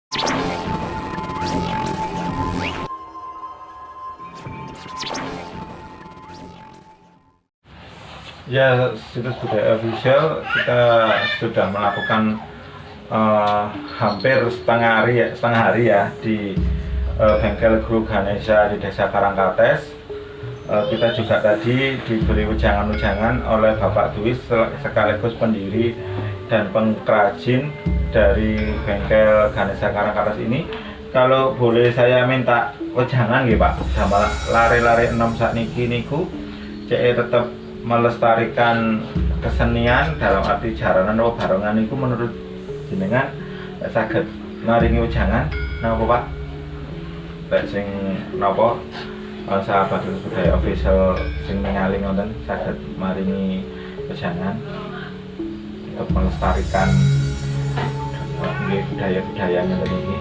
Ya, situs budaya official kita sudah melakukan hampir setengah hari ya di bengkel Guru Ganesha di Desa Karangkates. Kita juga tadi diberi ujangan-ujangan oleh Bapak Dwi sekaligus pendiri dan pengrajin dari bengkel Ganesha Karangkates ini. Kalau boleh saya minta ujangan nggih Pak, damel lare-lare enom sakniki niku cek tetap melestarikan kesenian dalam arti jaranan atau barongan itu menurut jenengan saged maringi ujangan napa Pak? Lek sing napa sahabat budaya official sing ningali ngonten saged maringi ujangan untuk melestarikan budaya-budaya ngeten iki,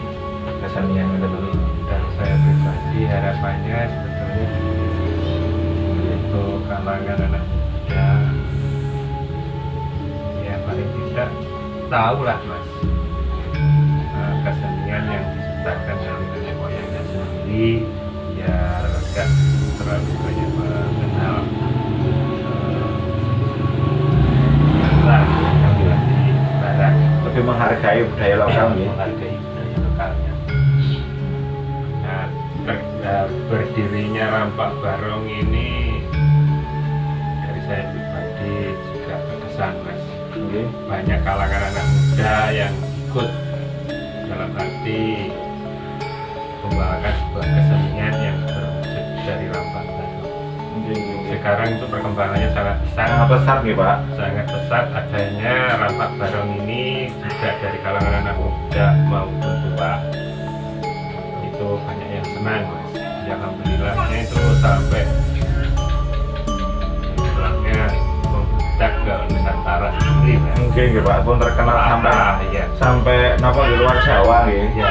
kesenian ngeten iki. Dan saya pribadi harapannya sebetulnya untuk kalangan anak muda ya paling tidak tahu lah Mas kesenian yang diciptakan dari nenek moyangnya sendiri, biar enggak terlalu banyak mengenal barat, Lebih menghargai budaya lokal ya. menghargai budaya lokalnya. Nah, berdirinya Rampak Barong ini dari saya pribadi juga berkesan Mas. Banyak kalangan anak muda yang ikut dalam arti membawakan sebuah kesenian yang berwujud dari Rampak Barong. Sekarang itu perkembangannya sangat besar. Sangat besar nih Pak. Sangat pesat adanya Rampak Barong ini juga dari kalangan anak muda maupun tua. Itu banyak yang senang Mas. Ya, alhamdulillahnya itu sampai istilahnya membudak ke Nusantara sendiri Mas. Mungkin gitu Pak, pun terkenal sampai napa di luar Jawa gitu. Ya.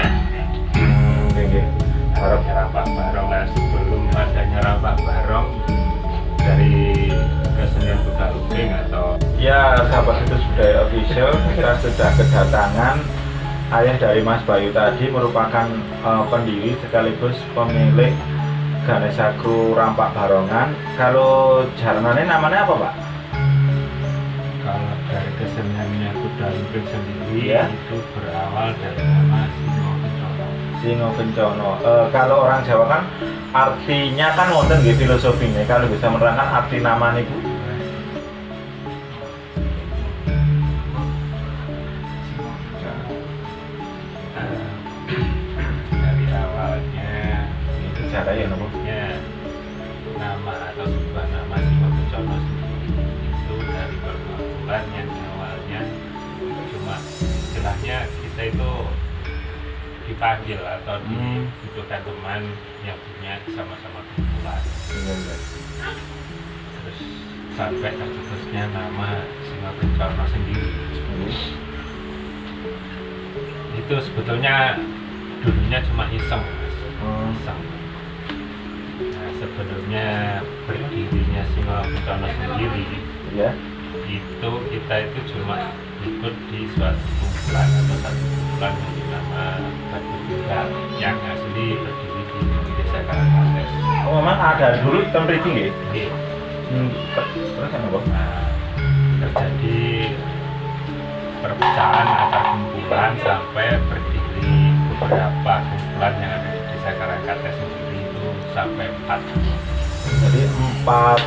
Nggih. Harap Rampak Barong. Nah, sebelum adanya Rampak Barong dari kesenian Buka Uping atau ya sahabat situs budaya official, kita sudah kedatangan ayah dari Mas Bayu tadi, merupakan pendiri sekaligus pemilik Ganesha Guru Rampak Barongan. Kalau jaranannya namanya apa Pak? kalau dari keseniannya Kuda Lumping sendiri Ya. itu berawal dari nama Singo Kencono. Singo Kencono. Kalau orang Jawa kan artinya kan wonten nggih filosofinya. Kalau bisa menerangkan arti nama niku. Dari awalnya Itu cara ya nopo. nama atau sebuah nama Singo Kencono sendiri itu dari perkumpulan yang awalnya cuma istilahnya kita itu dipanggil atau dibutuhkan teman yang punya sama-sama kumpulan. Terus sampai tercetusnya nama Singo Kencono sendiri. Itu sebetulnya dulunya cuma iseng Mas. Iseng. Nah, sebelumnya berdirinya Singo Kencono sendiri Ya. itu kita itu cuma ikut di suatu kumpulan atau satu kumpulan yang bernama Batu Tunggal yang asli berdiri di Desa Karangkates. Oh, memang ada dulu hitam mriki nggih. Oke. Terus apa? Nah, terjadi perpecahan antar kumpulan sampai berdiri beberapa kumpulan yang ada di Desa Karangkates sendiri itu sampai 4 Jadi empat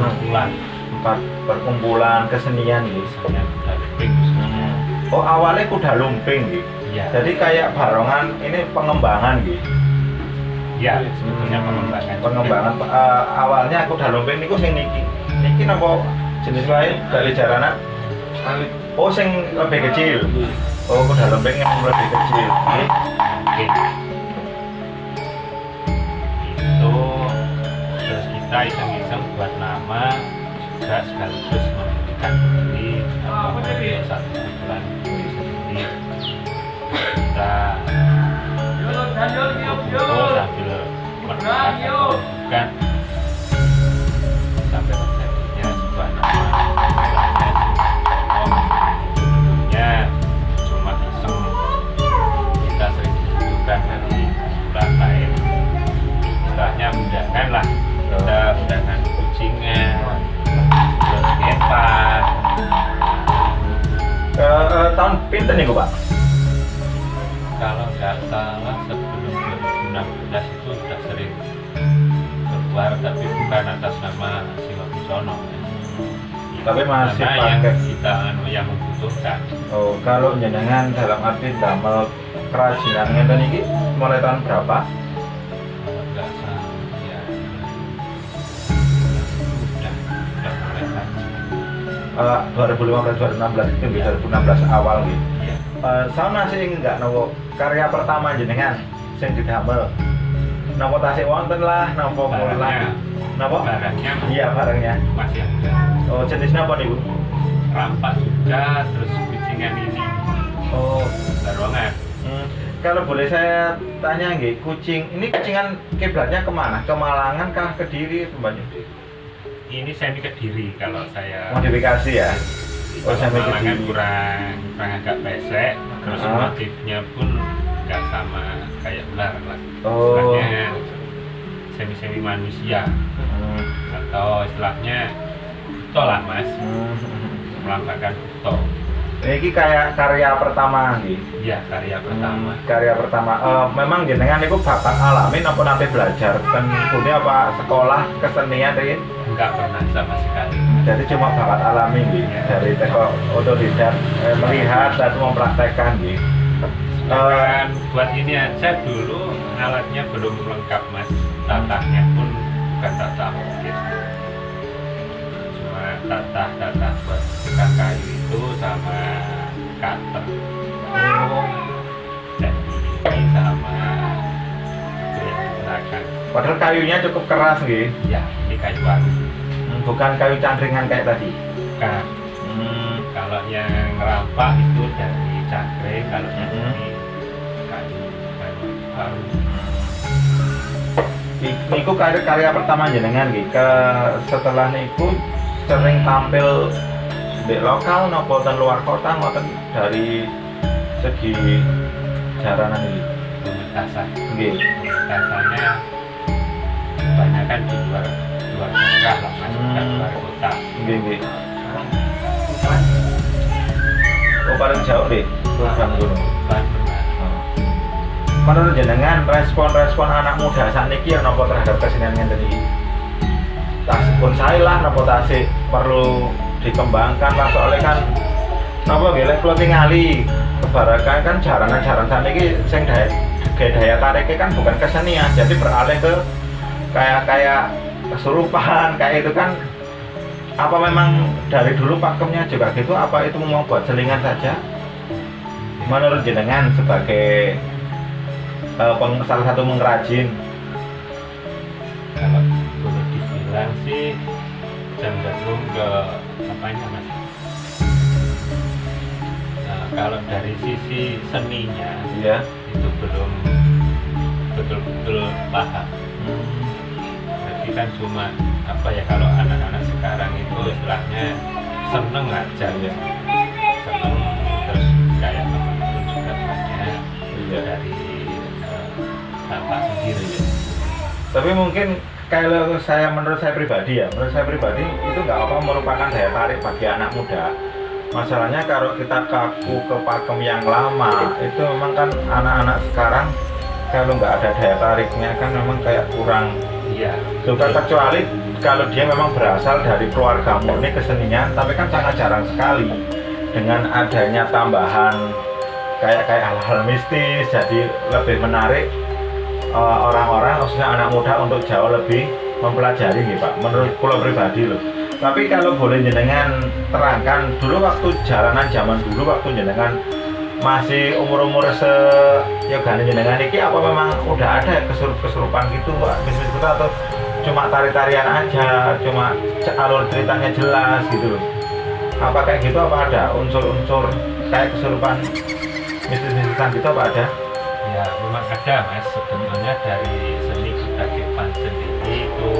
kumpulan perkumpulan kesenian gitu. kesenian Kuda Lumping khususnya. Oh, awalnya Kuda Lumping gitu. Iya. Jadi kayak barongan ini pengembangan gitu. Ya, sebetulnya pengembangan. Pengembangan awalnya Kuda Lumping niku sing niki napa jenis lain dari jaranan? Oh, sing lebih kecil. Oh, Kuda Lumping yang lebih kecil. Nggih. Oke. Itu terus kita iseng-iseng buat nama juga sekaligus memberikan diri atau menjadi satu kumpulan diri sendiri. Kita kumpul sambil merenungkan sampai terjadinya sebuah nama kumpulannya dulunya cuma iseng kita sering kalau nggak salah sebelum 2016 itu sudah sering keluar, tapi bukan atas nama Sima Busono. Tapi masih karena yang pakai kita yang membutuhkan. oh kalau jenengan dalam arti damel kerajinan ngeten iki mulai tahun berapa? Kalau nggak salah ya udah mulai kaji. 2015 2016 itu 2016 awal gitu. Iya. Saya masih enggak nopo karya pertama jenengan sing didamel. Nopo tasik wonten lah, nopo Barangnya. mulan. Nopo? Barangnya Iya, barangnya. masih ada. Oh, jenisnya apa nih, Bu? Rampak juga, terus kucingan ini Oh, barongan. kalau boleh saya tanya nggih, ini kucingan kiblatnya kemana? Ke Malangan kah, Kediri, Banyu? Ini semi Kediri kalau saya. Modifikasi ya? Oh, Kalau semi Malangan Kediri. kurang agak pesek, terus Ah. motifnya pun nggak sama kayak ular lah. Oh. Istilahnya semi manusia atau istilahnya buto lah mas, melambangkan buto. Ini kayak karya pertama nggih. Iya, karya pertama. Karya pertama. Memang jenengan itu bakat alami apa nanti belajar kan punya apa sekolah kesenian deh? Nggak pernah sama sekali. Jadi cuma bakat alami gitu. Ya. Dari teko otodidak melihat dan mempraktekkan gitu. Sedangkan buat ini aja dulu alatnya belum lengkap mas, tatahnya pun bukan tatah lukis, cuma tatah buat tukang kayu itu sama cutter. Dan ini sama itu yang digunakan. Padahal kayunya cukup keras gitu. Ya, ini kayu baru. Bukan kayu cangkringan kayak tadi. Bukan. Kalau yang rampak itu dari cangkring, kalau yang ini kayu baru. Niku karya pertama jenengan gitu. Setelah niku sering tampil di lokal nopo ten luar kota ngoten dari segi jaranan ini. Pementasan. Nggih. Pementasannya kebanyakan di luar daerah lah mas, bukan luar kota. Nggih, nggih. Oh, paling jauh deh program gunung. Bukan pernah. Menurut jenengan respon anak muda saat ini yang nopo terhadap kesenian ngeten iki? Tas pun saya lah nopo tasik perlu dikembangkan lah soalnya kan nopo nggih lek kula tingali kebarakan kan jaranan-jaranan saat ini sing daya tariknya kan bukan kesenian, jadi beralih ke kayak kesurupan kayak itu kan. Apa memang dari dulu pakemnya juga gitu, apa itu mau buat selingan saja? Menurut jenengan sebagai salah satu pengrajin, Kalau boleh dibilang sih cenderung ke apanya mas? Nah, kalau dari sisi seninya ya. itu belum betul-betul paham. Jadi kan cuma apa ya, kalau anak-anak sekarang itu istilahnya seneng aja ya, seneng, terus kayak teman-teman juga banyak dari bapak sendiri ya. Tapi mungkin kalau menurut saya pribadi itu nggak apa merupakan daya tarik bagi anak muda. Masalahnya kalau kita kaku ke pakem yang lama itu memang kan anak-anak sekarang kalau nggak ada daya tariknya kan memang kayak kurang. Iya. Juga kecuali kalau dia memang berasal dari keluarga murni kesenian, tapi kan sangat jarang sekali dengan adanya tambahan kayak hal-hal mistis, jadi lebih menarik orang-orang khususnya anak muda untuk jauh lebih mempelajari nih Pak. Menurut pulau pribadi loh. Tapi kalau boleh jenengan terangkan dulu waktu jalanan zaman dulu waktu jenengan masih umur yogane jenengan iki apa memang udah ada kesurupan gitu Pak, mis-mis gitu atau cuma tari-tarian aja, cuma alur ceritanya jelas gitu loh. Apa kayak gitu, apa ada unsur-unsur kayak kesurupan mistis-mistisan gitu apa ada? Ya memang ada mas, sebenarnya dari seni Kutakepan sendiri itu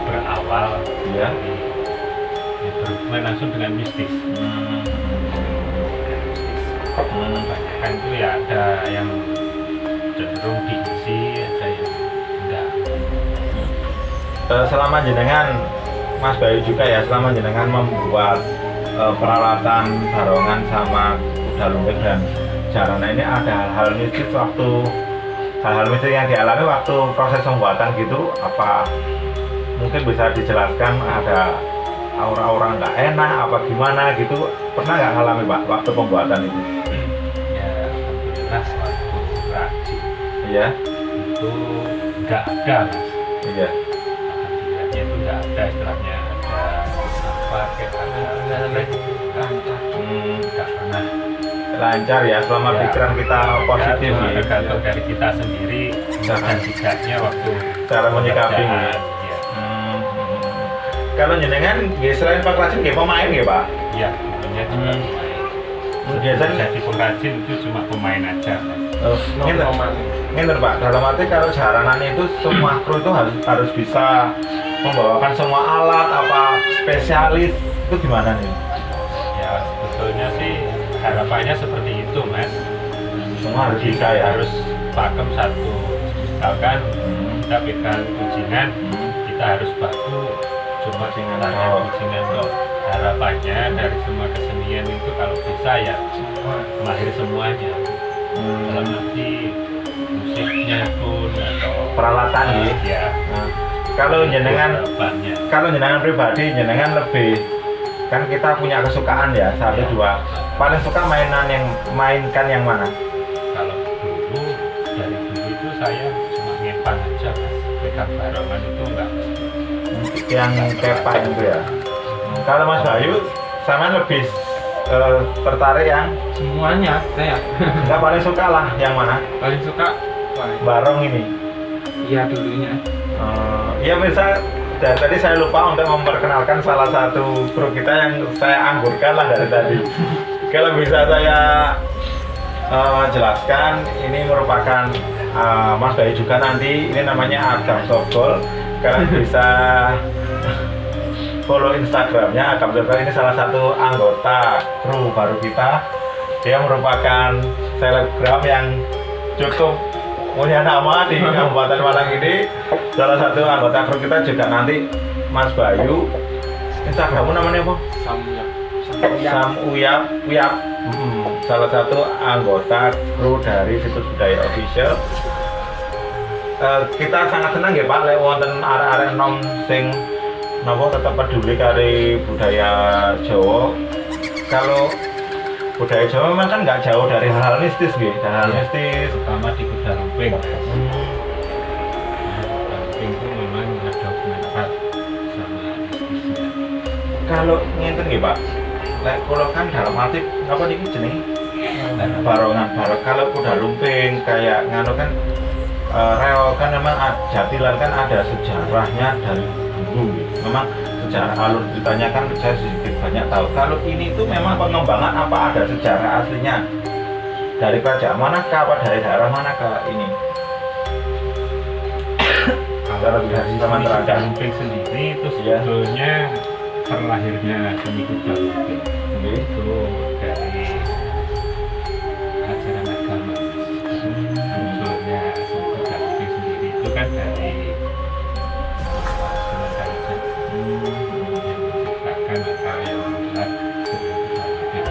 berawal Ya. berhubungan langsung dengan mistis. Kebanyakan itu ya ada yang cenderung diisi, ada yang enggak. Selama jenengan Mas Bayu juga ya, selama jenengan membuat peralatan barongan sama kuda lumping dan Jarana ini ada hal-hal mistis yang dialami waktu proses pembuatan gitu, apa mungkin bisa dijelaskan, ada aura-aura nggak enak apa gimana gitu, pernah nggak ngalami Pak waktu pembuatan itu? Ya alhamdulillah waktu rajin Iya. itu nggak ada mas. Iya. Alhamdulillahnya itu nggak ada istilahnya ada apa kayak ada nggak pernah. Lancar ya selama Ya, pikiran kita positif cuma ya. tergantung dari kita sendiri dan tidaknya waktu Cara menyikapi ya. pekerjaan, ya. Kalau jenengan ya selain Pak Rajin ya pemain ya Pak? Ya, tentunya juga pemain. Biasanya Jadi pengrajin itu cuma pemain aja mas. Ngene Pak, dalam arti kalau jaranan itu semua kru itu harus bisa membawakan semua alat apa spesialis itu gimana nih? Ya sebetulnya sih harapannya seperti itu mas. Semua harus Jadi bisa ya. harus pakem satu. Misalkan kita pegang kucingan, kita harus baku cuma Kucingan, tanya oh. kucingan loh. Harapannya dari semua kesenian itu kalau bisa ya mahir semuanya. Dalam arti musiknya pun atau Peralatan ya. ya. Nah, kalau jenengan pribadi jenengan lebih, kan kita punya kesukaan ya satu Ya. dua, paling suka mainkan yang mana? Kalau dulu dari dulu itu saya cuma ngempang aja mas. Pegang barongan itu enggak. Yang kepan itu ya. Kalau Mas Bayu sama lebih tertarik yang Semuanya saya nggak paling suka lah yang mana? paling suka Barong ini. iya dulunya. Ya bisa. Dan tadi saya lupa untuk memperkenalkan salah satu kru kita yang saya anggurkan lah dari tadi. Kalau bisa saya jelaskan, ini merupakan Mas Bayu juga nanti. Ini namanya Agam Softball. Kalian bisa follow Instagramnya Agam Softball. Ini salah satu anggota kru baru kita. Dia merupakan selebgram yang cukup punya nama di Kabupaten Malang ini. Salah satu anggota kru kita juga nanti Mas Bayu. Instagrammu namanya apa? Sam Uyap. Salah satu anggota kru dari Situs Budaya Official. Kita sangat senang ya Pak lek wonten arek-arek nom sing napa tetap peduli karo budaya Jawa. Kalau budaya Jawa memang kan nggak jauh dari hal-hal mistis gitu, hal Ya. mistis. Terutama di Kuda Lumping mas. Kuda Lumping itu memang ada hubungan erat sama mistisnya. Kalau ngenten nggih Pak, lek kula kan dalam arti apa niki jenenge barongan. Kalau Kuda Lumping kayak nganu kan reo kan memang Jatilan kan ada sejarahnya dari dulu. Memang sejarah alur ceritanya kan saya sedikit banyak tahu. Kalau ini tuh memang pengembangan apa ada sejarah aslinya dari kerajaan manakah, apa dari daerah manakah ini? Kalau dari Sama seni Kuda terangkan. Lumping sendiri itu Ya. sebetulnya terlahirnya seni Kuda Lumping Oke. itu dari ajaran agama mas. Munculnya seni Kuda Lumping sendiri itu kan dari Sunan Kalijaga yang menciptakan atau yang membuat seni Kuda Lumping.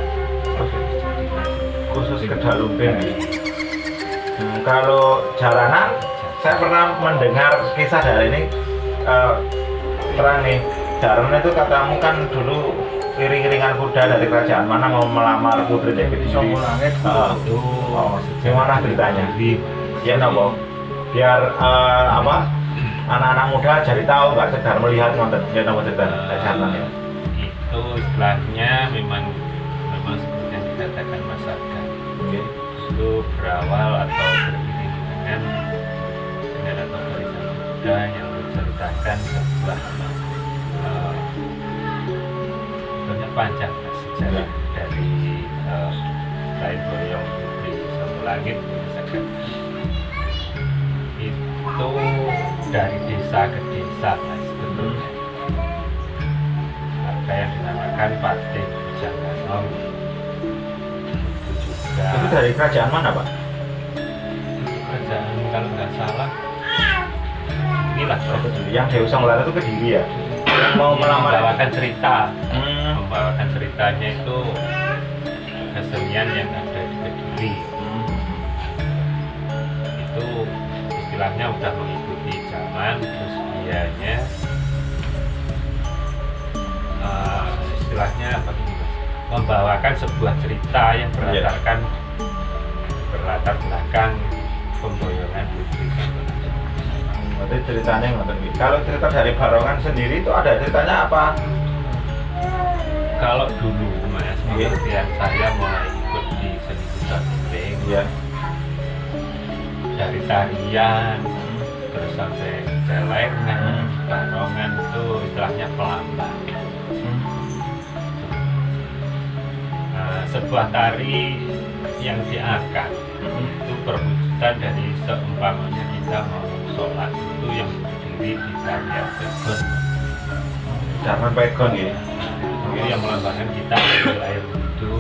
Khusus Kuda Lumping. Kalau jaranan, saya pernah mendengar kisah dari ini terang nih. Jaranan itu katamu kan dulu iring-iringan kuda dari kerajaan mana mau melamar putri Dewi di sini. Itu Gimana ceritanya? Jadi, Ya nopo. Biar apa? Anak-anak muda jadi tahu nggak sekedar melihat nonton. Ya nopo cerita jaranan ya. itu istilahnya memang seperti yang dikatakan Mas Agam. Oke. Itu berawal atau beriringan dengan atau barisan kuda yang menceritakan sebuah sebenarnya panjang Mas, sejarah dari Lain Boyong Putri Satu Langit misalkan. Itu dari desa ke desa Mas sebetulnya. Ada yang dinamakan Patih Janganom. Itu juga Itu dari kerajaan mana Pak? kerajaan kalau nggak salah inilah Yang Dewi Songlar itu Kediri ya? Yang mau melamar. membawakan cerita, Hmm. membawakan ceritanya itu kesenian yang ada di Kediri. istilahnya udah mengikuti zaman, terus dianya istilahnya apa ini, Mas? Membawakan sebuah cerita yang berlatar belakang pemboyongan Putri Santoso. Berarti ceritanya nggak. Kalau cerita dari Barongan sendiri itu ada ceritanya apa? Kalau dulu Mas, pengertian saya mulai ikut di seni budaya Gembeng, Iya. dari tarian terus sampai celengan, barongan itu istilahnya pelambang. Sebuah tari yang diangkat itu perwujudan dari seumpamanya kita mau sholat itu yang berdiri di tarian pegon. Zaman pegon ya. Itu yang melambangkan kita ambil air wudhu.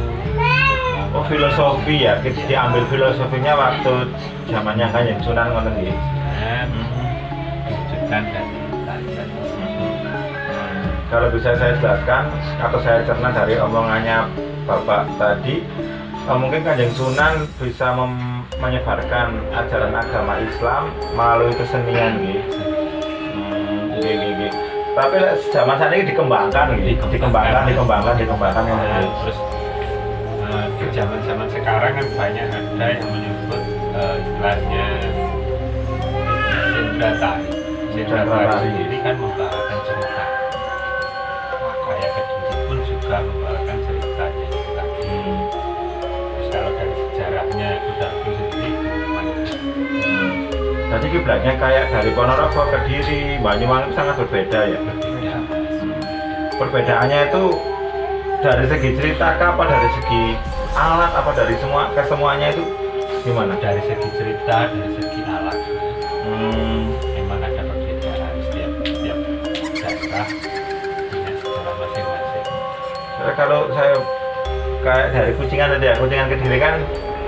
Oh, filosofi ya. Kita diambil filosofinya waktu zamannya Kanjeng Sunan ngoten nggih. Dan diwujudkan dari tarian. Kalau bisa saya jelaskan atau saya cerna dari omongannya Bapak tadi, mungkin Kanjeng Sunan bisa menyebarkan ajaran agama Islam melalui kesenian gitu. Tapi zaman saat ini dikembangkan gitu. Dikembangkan. Terus di zaman sekarang kan banyak ada yang menyebut istilahnya sendra tari. Sendra tari sendiri kan membawakan cerita. Kayak Kediri pun juga membawakan ceritanya itu tadi. Terus kalau dari sejarahnya Kudaku sendiri gimana? Jadi kiblatnya kayak dari Ponorogo, Kediri, Banyuwangi itu sangat berbeda ya. Ya, Perbedaannya itu dari segi cerita kah, apa dari segi alat, apa dari kesemuanya itu gimana? dari segi cerita, dari segi alat. Memang ada perbedaan setiap daerah punya sejarah masing-masing. Kalau saya kayak dari Kucingan tadi ya, Kucingan Kediri kan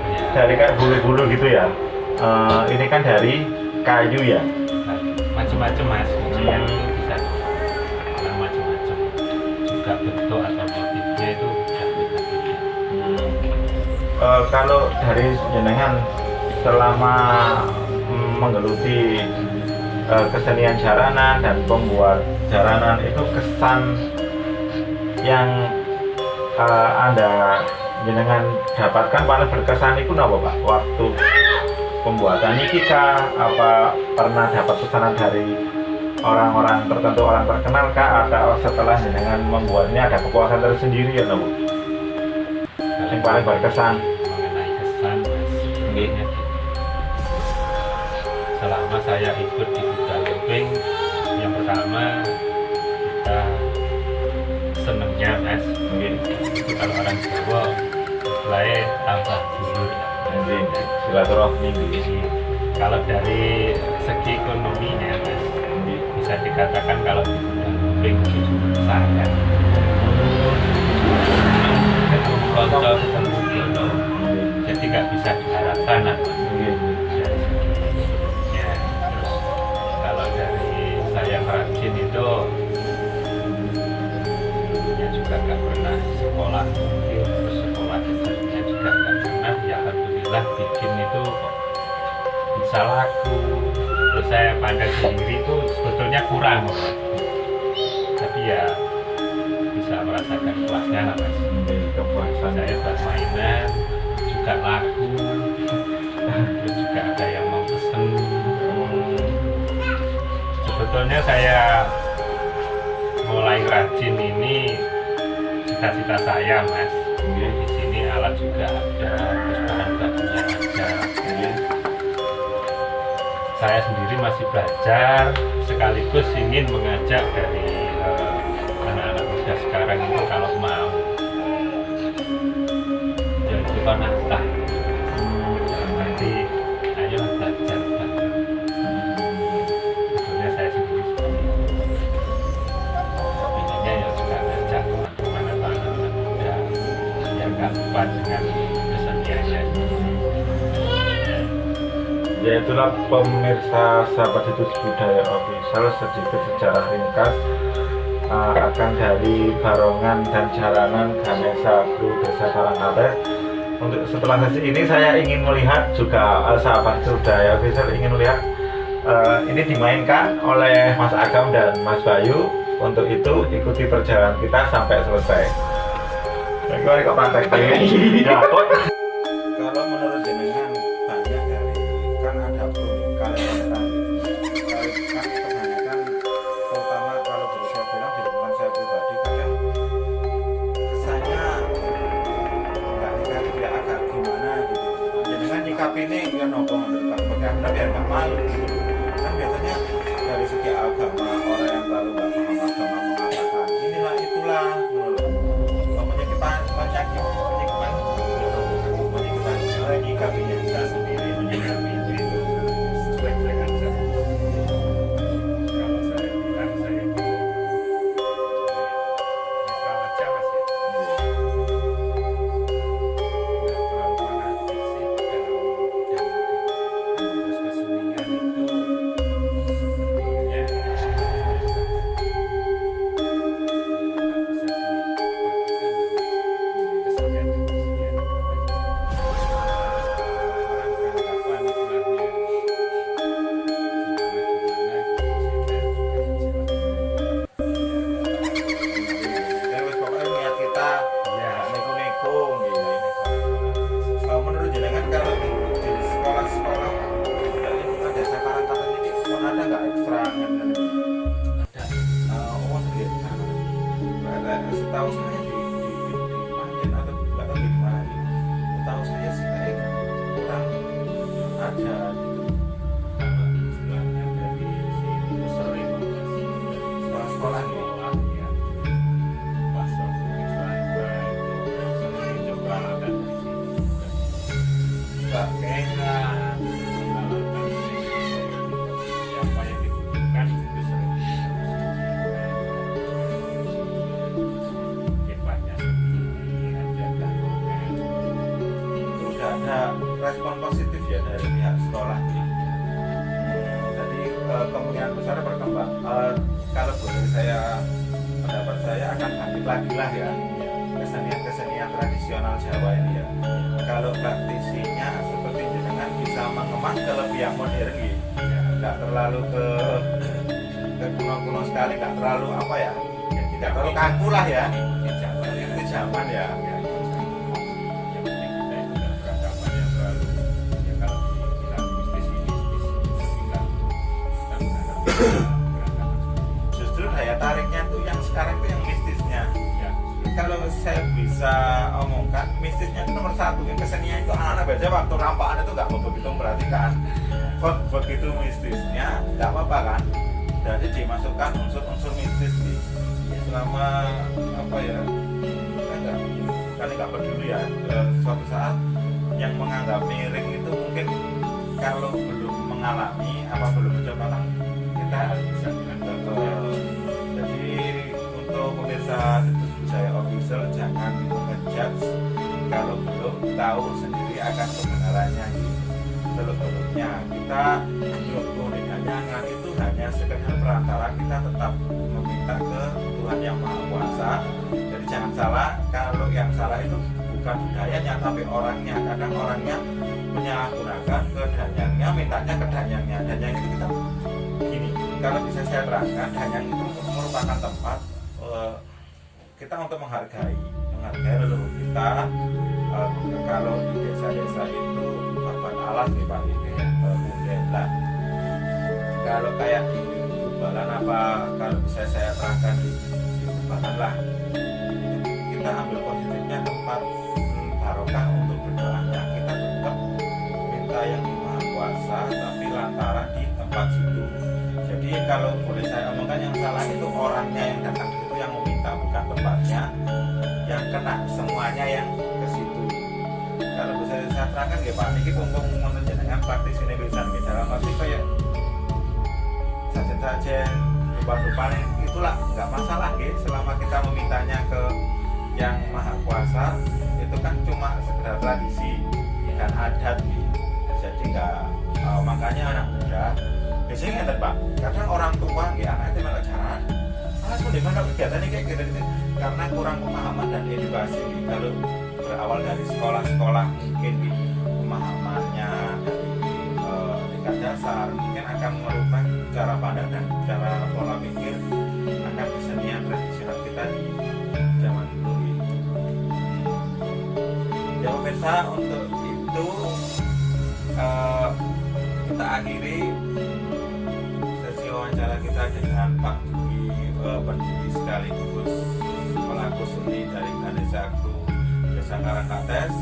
Ya, dari kayak bulu-bulu gitu ya. Ini kan dari kayu ya. macam-macam Mas, kucingan itu bisa karena macam-macam. Juga bentuk atau motifnya itu bisa beda-beda. Kalau dari jenengan selama menggeluti kesenian jaranan dan pembuat jaranan itu kesan yang Anda jenengan dapatkan paling berkesan itu apa Pak? Waktu pembuatan ini apa pernah dapat pesanan dari orang-orang tertentu, orang terkenal kah, atau setelah jenengan membuat ini ada kepuasan tersendiri ya Bu? Yang paling berkesan. Mengenai kesan Mas, sebenarnya selama saya ikut di budaya Gembeng, yang pertama kita senengnya Mas, itu kalau orang Jawa istilahnya tambah dulur. Silaturahmi. Kalau dari segi ekonominya Mas, bisa dikatakan kalau di budaya Gembeng itu saya ketemu konco, ketemu jono, jadi nggak bisa diharapkan Mas. Dari segi ekonominya. Terus kalau dari saya rajin itu dulunya juga nggak pernah sekolah mungkin, terus sekolah dasarnya juga nggak pernah, ya alhamdulillah bikin itu kok bisa laku. Terus saya pandang sendiri itu sebetulnya kurang Mas, tapi ya bisa merasakan puasnya lah Mas. Kepuasan. Saya buat mainan juga laku, terus juga ada yang mau pesen. Sebetulnya saya mulai rajin ini cita-cita saya Mas. Di sini alat juga ada, terus bahan bakunya ada. Saya sendiri masih belajar, sekaligus ingin mengajak dari anak-anak muda sekarang itu kalau mau ya itu kan nafkah. Nanti ayo belajar bareng. Sebetulnya saya sendiri seperti itu. Intinya ya juga ngajak teman-teman atau anak-anak muda yang gak lupa dengan keseniannya. Ya itulah pemirsa sahabat situs budaya official, sedikit sejarah ringkas akan dari Barongan dan Jaranan Ganesha Group Desa Karangkaret. Untuk setelah sesi ini saya ingin melihat juga sahabat budaya official ingin melihat Ini dimainkan oleh Mas Agam dan Mas Bayu. Untuk itu ikuti perjalanan kita sampai selesai. Mari kok praktek ya, kalau menurut jenengan banyak dari kan ada kalian kebanyakan terutama kalau boleh saya bilang di lingkungan saya pribadi kadang kesannya nggak negatif ya, agak gimana gitu. Jenengan nyikap ini ya nopo menurut bagaimana biar nggak malu gitu. Kan biasanya dari segi agama orang yang terlalu nggak paham agama mengatakan inilah itulah menyikapinya kita sendiri, menyikapi itu selek-selek aja. Kalau saya bilang saya netral aja mas ya. Nggak terlalu fanatik sih dalam terus kesenian itu sebetulnya menurut jenengan kalau di sekolah-sekolah ada sasaran katanya ini ada nggak ekstra yang ada setahu saya di Panjen atau nggak tahu di mana nih, setahu saya sih kayak kurang ada istilahnya dari si sering sekolah-sekolah nih. ya pas waktu istilahnya itu sering coba ada Nggak, kayaknya siapa yang dibutuhkan itu sering hebatnya sendiri ada gangguan itu udah ada respon positif ya dari pihak sekolah. Jadi kemungkinan besar berkembang. Kalau boleh saya pendapat saya akan bangkit lagi lah ya kesenian tradisional Jawa ini ya. Kalau praktisinya seperti jenengan bisa mengemas ke lebih yang modern gitu, nggak terlalu ke kuno-kuno sekali, nggak terlalu apa ya, tidak terlalu kaku lah ya. Itu zaman ya. yang penting kita itu kan beranggapan yang terlalu ya kalau dibilang mistis tapi nggak beranggapan Justru daya tariknya tuh yang sekarang tuh yang mistisnya. ya Kalau saya bisa omongkan, mistisnya itu nomor satu. Yang kesenian itu anak-anak baca waktu rampakan itu nggak begitu memperhatikan. Kok begitu mistisnya, nggak apa-apa kan? Jadi dimasukkan unsur-unsur mistis nih. Selama apa ya? Saya nggak peduli ya. Suatu saat yang menganggap miring itu mungkin kalau belum mengalami apa belum mencoba kan kita bisa bilang jadi untuk pemirsa saya official jangan ngejudge kalau belum tahu sendiri akan kebenarannya. Seluk-beluknya kita hanya itu hanya sekedar perantara, kita tetap meminta ke Tuhan yang Maha Kuasa. Jadi jangan salah, kalau yang salah itu bukan budayanya tapi orangnya. Kadang orangnya menyalahgunakan ke danyangnya, mintanya ke danyangnya. Danyang itu kita gini, kalau bisa saya terangkan, danyang itu merupakan tempat kita untuk menghargai leluhur kita. Kalau di desa-desa itu korban alas nih Pak ini ya, kemudian lah kalau kayak di Tubalan apa kalau bisa saya terangkan di Tubalan lah itu kita ambil positifnya tempat barokah untuk berdoanya, kita tetap minta yang di Maha Kuasa tapi lantaran di tempat situ. Jadi kalau boleh saya omongkan yang salah itu orangnya yang datang itu yang meminta, bukan tempatnya yang kena semuanya yang ke situ. Kalau bisa saya terangkan ya Pak, ini kumpul menjenengan praktis ini bisa nih dalam arti kayak sajen-sajen rupa-rupa itulah nggak masalah gitu, selama kita memintanya ke yang Maha Kuasa itu kan cuma sekedar tradisi dan adat gitu. Jadi nggak makanya anak muda biasanya nggak Pak, kadang orang tua ya anak itu malah jalan di mana kegiatan ini kayak gitu karena kurang pemahaman dan edukasi. Kalau berawal dari sekolah-sekolah mungkin di pemahamannya dari tingkat dasar mungkin akan merubah cara pandang dan cara pola pikir akan kesenian tradisional kita di zaman dulu ini. Ya pemirsa, untuk itu kita akhiri sesi wawancara kita dengan Pak Dwi, pendiri sekaligus pelaku seni dari Ganesha Group Desa Karangkates.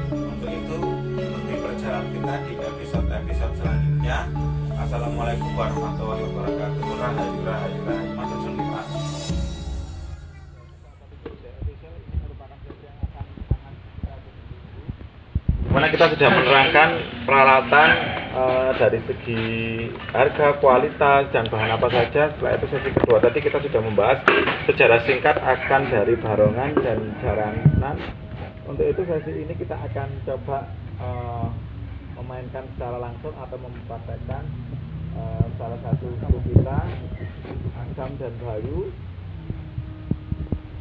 Untuk itu, ikuti perjalanan kita di episode selanjutnya. Assalamualaikum warahmatullahi wabarakatuh. Rahayu rahayu rahayu. Matur suwun Pak. Mana kita sudah menerangkan peralatan dari segi harga, kualitas, dan bahan apa saja. Setelah itu sesi kedua tadi kita sudah membahas sejarah singkat akan dari barongan dan jaranan. Untuk itu sesi ini kita akan coba memainkan secara langsung atau mempraktekkan salah satu guru kita, Asam dan Bayu,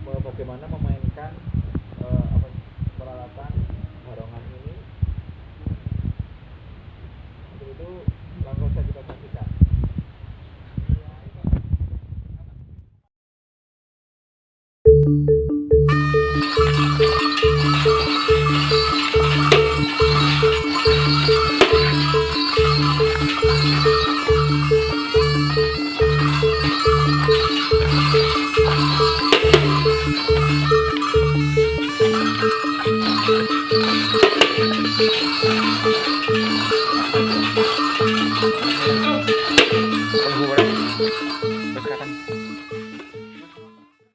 bagaimana memainkan peralatan barongan ini. Untuk itu langsung saja kita saksikan. Sekarang